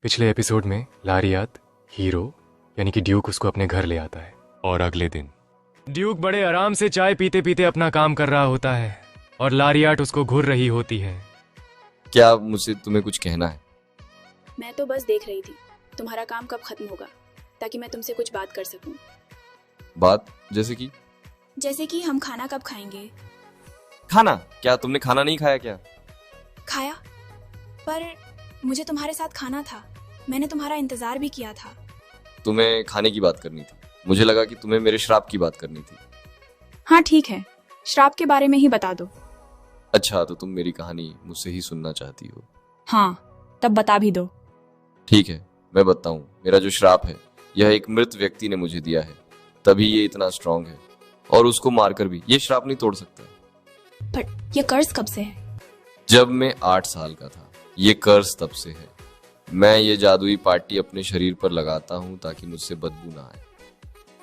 पिछले एपिसोड में लारियात हीरो यानी कि ड्यूक उसको अपने घर ले आता है और अगले दिन ड्यूक बड़े आराम से चाय पीते पीते अपना काम कर रहा होता है और लारियात उसको घूर रही होती है। क्या मुझसे तुम्हें कुछ कहना है? मैं तो बस देख रही थी तुम्हारा काम कब खत्म होगा ताकि मैं तुमसे कुछ बात कर सकूं। बात जैसे कि हम खाना कब खाएंगे। खाना? क्या तुमने खाना नहीं खाया क्या? खाया, पर मुझे तुम्हारे साथ खाना था। मैंने तुम्हारा इंतजार भी किया था। तुम्हें खाने की बात करनी थी। मुझे लगा कि तुम्हें मेरे श्राप की बात करनी थी। हाँ ठीक है, श्राप के बारे में ही बता दो। अच्छा, तो तुम मेरी कहानी मुझसे ही सुनना चाहती हो? हाँ, तब बता भी दो। ठीक है, मैं बताऊं। मेरा जो श्राप है यह एक मृत व्यक्ति ने मुझे दिया है, तभी ये इतना स्ट्रांग है, और उसको मारकर भी ये श्राप नहीं तोड़ सकता। पर ये कर्ज कब से है? जब मैं 8 साल का था। ये कर्ज तब से है। मैं ये जादुई पार्टी अपने शरीर पर लगाता हूं ताकि मुझसे बदबू ना आए,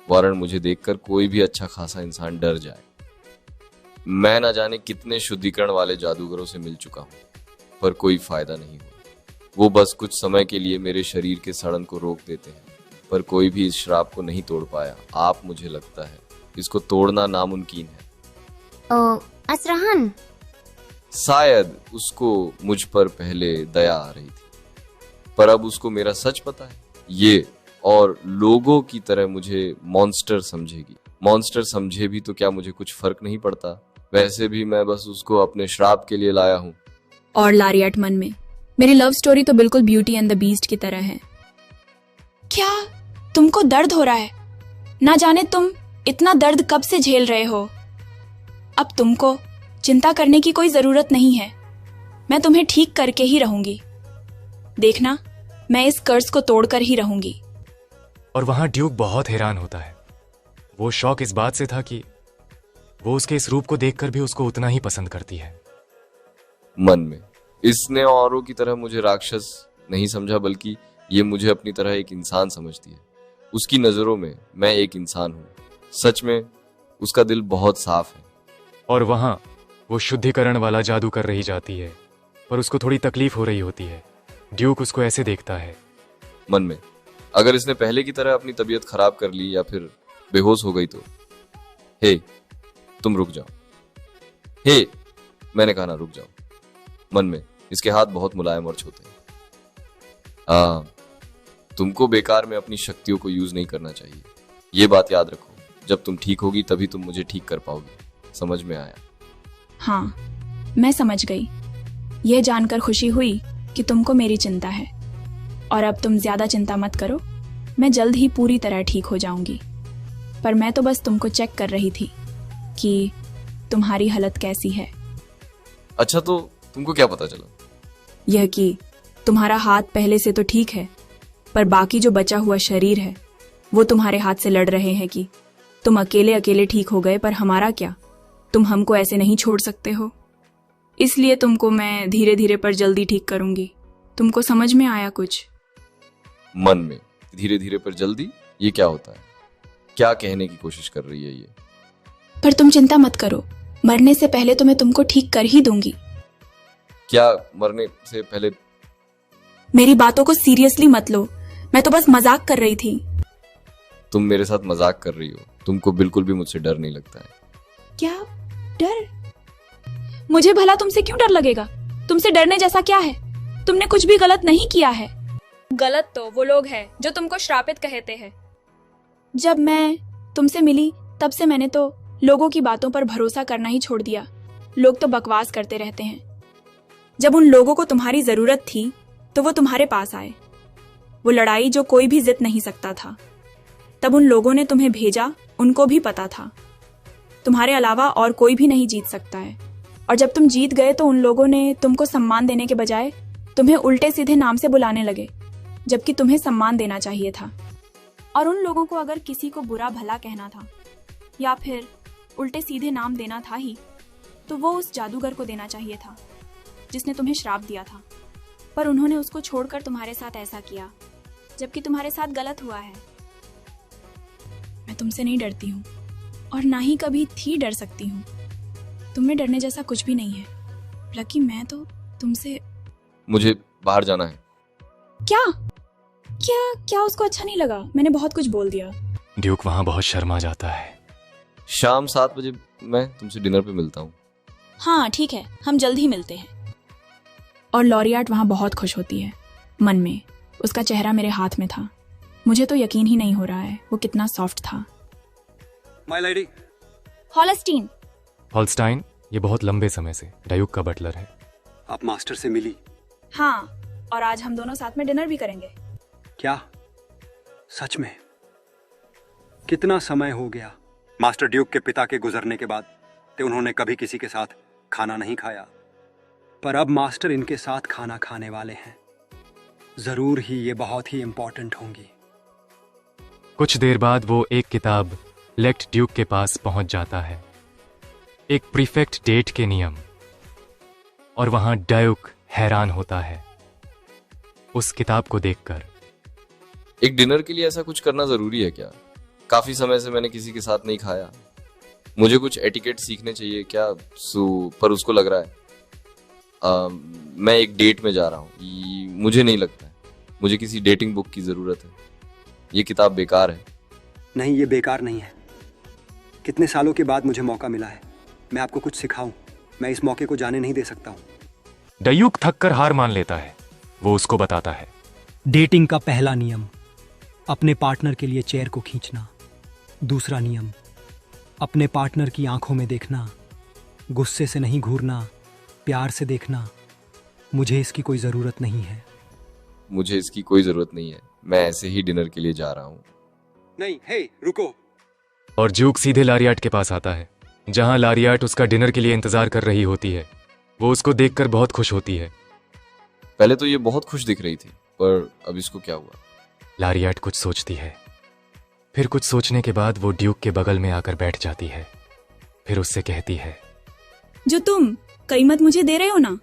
वरन मुझे देखकर कोई भी अच्छा खासा इंसान डर जाए। मैं ना जाने कितने शुद्धिकरण वाले जादूगरों से मिल चुका हूं, पर कोई फायदा नहीं हुआ। वो बस कुछ समय के लिए मेरे शरीर के सड़न को रोक देते हैं, पर कोई भी इस श्राप को नहीं तोड़ पाया। आप, मुझे लगता है इसको तोड़ना नामुमकिन है। असरहान, शायद उसको मुझ पर पहले दया आ रही थी, पर अब उसको मेरा सच पता है। ये और लोगों की तरह मुझे मॉन्स्टर समझेगी। मॉन्स्टर समझे भी तो क्या मुझे कुछ फर्क नहीं पड़ता। वैसे भी मैं बस उसको अपने श्राप के लिए लाया हूँ। और लारियात मन में, मेरी लव स्टोरी तो बिल्कुल ब्यूटी एंड द बीस्ट की तरह है। क्या तुमको दर्द हो रहा है? ना जाने तुम इतना दर्द कब से झेल रहे हो। अब तुमको चिंता करने की कोई जरूरत नहीं है। मैं तुम्हें ठीक करके ही रहूंगी। देखना, मैं इस कर्ज को तोड़कर ही रहूंगी। और वहां ड्यूक बहुत हैरान होता है। वो शौक इस बात से था कि वो उसके इस रूप को देखकर भी उसको उतना ही पसंद करती है। मन में इसने औरों की तरह मुझे राक्षस नहीं समझा, बल्कि ये मुझे अपनी तरह एक इंसान समझती है। उसकी नजरों में मैं एक इंसान हूँ। सच में उसका दिल बहुत साफ है। और वहां वो शुद्धिकरण वाला जादू कर रही जाती है, पर उसको थोड़ी तकलीफ हो रही होती है। ड्यूक उसको ऐसे देखता है। मन में, अगर इसने पहले की तरह अपनी तबीयत खराब कर ली या फिर बेहोश हो गई तो। हे, तुम रुक जाओ। हे, मैंने कहा ना, रुक जाओ। मन में, इसके हाथ बहुत मुलायम और छोटे हैं। तुमको बेकार में अपनी शक्तियों को यूज नहीं करना चाहिए। ये बात याद रखो। जब तुम ठीक होगी तभी तुम मुझे ठीक कर पाओगी। समझ में आया? हाँ, मैं समझ गई। यह जानकर खुशी हुई कि तुमको मेरी चिंता है, और अब तुम ज्यादा चिंता मत करो। मैं जल्द ही पूरी तरह ठीक हो जाऊंगी। पर मैं तो बस तुमको चेक कर रही थी कि तुम्हारी हालत कैसी है। अच्छा, तो तुमको क्या पता चला? यह कि तुम्हारा हाथ पहले से तो ठीक है, पर बाकी जो बचा हुआ शरीर है वो तुम्हारे हाथ से लड़ रहे हैं कि तुम अकेले अकेले ठीक हो गए, पर हमारा क्या? तुम हमको ऐसे नहीं छोड़ सकते हो। इसलिए तुमको मैं धीरे धीरे पर जल्दी ठीक करूंगी। तुमको समझ में आया कुछ? मन में, धीरे धीरे पर जल्दी, ये क्या होता है? क्या कहने की कोशिश कर रही है ये? पर तुम चिंता मत करो, मरने से पहले तो मैं तुमको ठीक कर ही दूंगी। क्या मरने से पहले? मेरी बातों को सीरियसली मत लो, मैं तो बस मजाक कर रही थी। तुम मेरे साथ मजाक कर रही हो। तुमको बिल्कुल भी मुझसे डर नहीं लगता है। क्या डर? मुझे भला तुमसे क्यों डर लगेगा? तुमसे डरने जैसा क्या है? तुमने कुछ भी गलत नहीं किया है। गलत तो वो लोग हैं जो तुमको श्रापित कहते हैं। जब मैं तुमसे मिली तब से मैंने तो लोगों की बातों पर भरोसा करना ही छोड़ दिया। लोग तो बकवास करते रहते हैं। जब उन लोगों को तुम्हारी जरूरत थी तो वो तुम्हारे पास आए। वो लड़ाई जो कोई भी जीत नहीं सकता था, तब उन लोगों ने तुम्हें भेजा। उनको भी पता था तुम्हारे अलावा और कोई भी नहीं जीत सकता है। और जब तुम जीत गए तो उन लोगों ने तुमको सम्मान देने के बजाय तुम्हें उल्टे सीधे नाम से बुलाने लगे, जबकि तुम्हें सम्मान देना चाहिए था। और उन लोगों को अगर किसी को बुरा भला कहना था या फिर उल्टे सीधे नाम देना था ही, तो वो उस जादूगर को देना चाहिए था जिसने तुम्हें श्राप दिया था। पर उन्होंने उसको छोड़कर तुम्हारे साथ ऐसा किया, जबकि तुम्हारे साथ गलत हुआ है। मैं तुमसे नहीं डरती हूँ, और ना ही कभी थी डर सकती हूँ। तुम्हें डरने जैसा कुछ भी नहीं है। लकी, मैं तो तुमसे मुझे बाहर जाना है। क्या क्या क्या उसको अच्छा नहीं लगा? मैंने बहुत कुछ बोल दिया। ड्यूक वहां बहुत शर्मा जाता है। शाम 7 बजे मैं तुमसे डिनर पे मिलता हूँ। हाँ ठीक है, हम जल्द ही मिलते हैं। और लॉरियाट वहां बहुत खुश होती है। मन में उसका चेहरा मेरे हाथ में था। मुझे तो यकीन ही नहीं हो रहा है वो कितना सॉफ्ट था। My lady. हॉलस्टीन। हॉलस्टाइन ये बहुत लंबे समय से डायूक का बटलर है। आप मास्टर से मिली? हाँ, और आज हम दोनों साथ में डिनर भी करेंगे। क्या सच में? कितना समय हो गया मास्टर ड्यूक के पिता के गुजरने के बाद ते उन्होंने कभी किसी के साथ खाना नहीं खाया, पर अब मास्टर इनके साथ खाना खाने वाले हैं। जरूर ही ये बहुत ही इंपॉर्टेंट होंगी। कुछ देर बाद वो एक किताब लेक्ट ड्यूक के पास पहुंच जाता है, एक प्रीफेक्ट डेट के नियम। और वहां डायूक हैरान होता है उस किताब को देखकर। एक डिनर के लिए ऐसा कुछ करना जरूरी है क्या? काफी समय से मैंने किसी के साथ नहीं खाया। मुझे कुछ एटिकेट सीखने चाहिए क्या? पर उसको लग रहा है मैं एक डेट में जा रहा हूँ। मुझे नहीं लगता है मुझे किसी डेटिंग बुक की जरूरत है। ये किताब बेकार है। नहीं, ये बेकार नहीं है। कितने सालों के बाद मुझे मौका मिला है, मैं आपको कुछ सिखाऊं। मैं इस मौके को जाने नहीं दे सकता हूँ। डायूक थक कर हार मान लेता है। वो उसको बताता है, डेटिंग का पहला नियम अपने पार्टनर के लिए चेयर को खींचना। दूसरा नियम अपने पार्टनर की आंखों में देखना, गुस्से से नहीं घूरना, प्यार से देखना। मुझे इसकी कोई ज़रूरत नहीं है। मुझे इसकी कोई जरूरत नहीं है। मैं ऐसे ही डिनर के लिए जा रहा हूँ। नहीं, हे रुको। और ड्यूक सीधे लारियाट के पास आता है, जहां लारियाट उसका डिनर के लिए इंतजार कर रही होती है। वो उसको देखकर बहुत खुश होती है। पहले तो ये बहुत खुश दिख रही थी, पर अब इसको क्या हुआ? लारियाट कुछ सोचती है। फिर कुछ सोचने के बाद वो ड्यूक के बगल में आकर बैठ जाती है। फिर उससे कहती है, जो तुम कीमत मुझे दे रहे हो ना,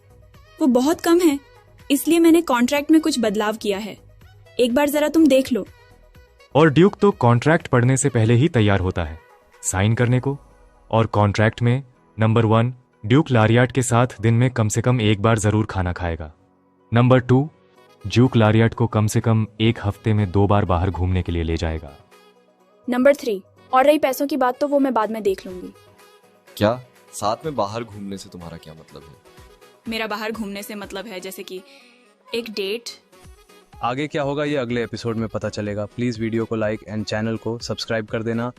वो बहुत कम है। इसलिए मैंने कॉन्ट्रैक्ट में कुछ बदलाव किया है। एक बार जरा तुम देख लो। और ड्यूक तो कॉन्ट्रैक्ट पढ़ने से पहले ही तैयार होता है साइन करने को। और कॉन्ट्रैक्ट में नंबर 1, ड्यूक लारियाट के साथ दिन में कम से कम एक बार जरूर खाना खाएगा। नंबर 2, ड्यूक लारियाट को कम से कम एक हफ्ते में 2 बार बाहर घूमने के लिए ले जाएगा। नंबर 3, और रही पैसों की बात तो वो मैं बाद में देख लूंगी। क्या साथ में बाहर घूमने से तुम्हारा क्या मतलब है? मेरा बाहर घूमने से मतलब है जैसे कि एक डेट। आगे क्या होगा ये अगले एपिसोड में पता चलेगा। प्लीज़ वीडियो को लाइक एंड चैनल को सब्सक्राइब कर देना।